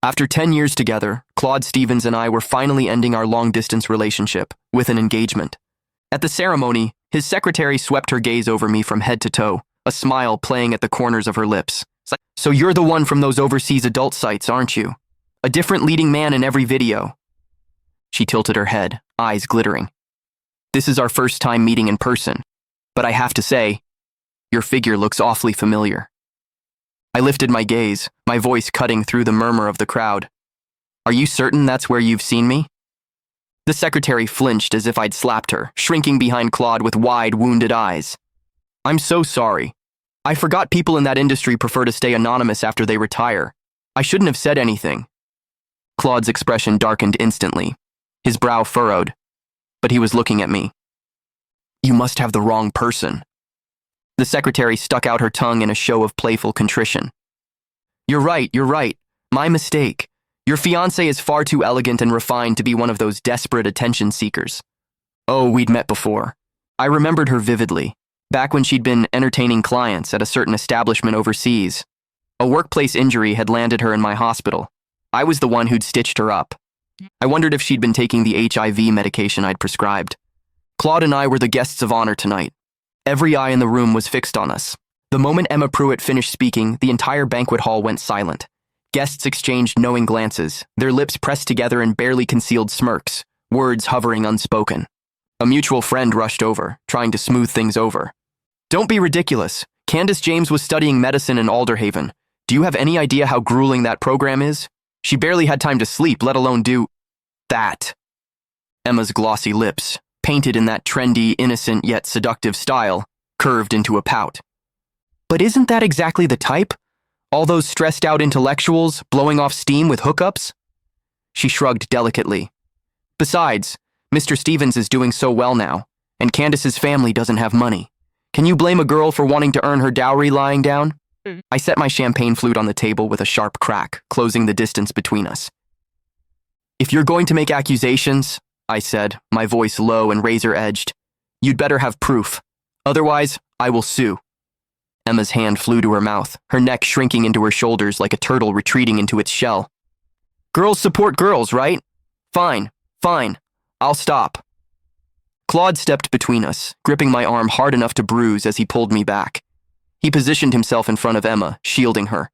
After 10 years together, Claude Stevens and I were finally ending our long-distance relationship with an engagement. At the ceremony, his secretary swept her gaze over me from head to toe, a smile playing at the corners of her lips. "So you're the one from those overseas adult sites, aren't you? A different leading man in every video." She tilted her head, eyes glittering. "This is our first time meeting in person, but I have to say, your figure looks awfully familiar." I lifted my gaze, my voice cutting through the murmur of the crowd. "Are you certain that's where you've seen me?" The secretary flinched as if I'd slapped her, shrinking behind Claude with wide, wounded eyes. "I'm so sorry. I forgot people in that industry prefer to stay anonymous after they retire. I shouldn't have said anything." Claude's expression darkened instantly, his brow furrowed, but he was looking at me. "You must have the wrong person." The secretary stuck out her tongue in a show of playful contrition. You're right. My mistake. Your fiancé is far too elegant and refined to be one of those desperate attention seekers." Oh, we'd met before. I remembered her vividly, back when she'd been entertaining clients at a certain establishment overseas. A workplace injury had landed her in my hospital. I was the one who'd stitched her up. I wondered if she'd been taking the HIV medication I'd prescribed. Claude and I were the guests of honor tonight. Every eye in the room was fixed on us. The moment Emma Pruitt finished speaking, the entire banquet hall went silent. Guests exchanged knowing glances, their lips pressed together in barely concealed smirks, words hovering unspoken. A mutual friend rushed over, trying to smooth things over. "Don't be ridiculous. Candace James was studying medicine in Alderhaven. Do you have any idea how grueling that program is? She barely had time to sleep, let alone do that." Emma's glossy lips, painted in that trendy, innocent yet seductive style, curved into a pout. "But isn't that exactly the type? All those stressed-out intellectuals blowing off steam with hookups?" She shrugged delicately. "Besides, Mr. Stevens is doing so well now, and Candace's family doesn't have money. Can you blame a girl for wanting to earn her dowry lying down?" I set my champagne flute on the table with a sharp crack, closing the distance between us. "If you're going to make accusations," I said, my voice low and razor-edged, "you'd better have proof. Otherwise, I will sue." Emma's hand flew to her mouth, her neck shrinking into her shoulders like a turtle retreating into its shell. "Girls support girls, right? Fine. I'll stop." Claude stepped between us, gripping my arm hard enough to bruise as he pulled me back. He positioned himself in front of Emma, shielding her.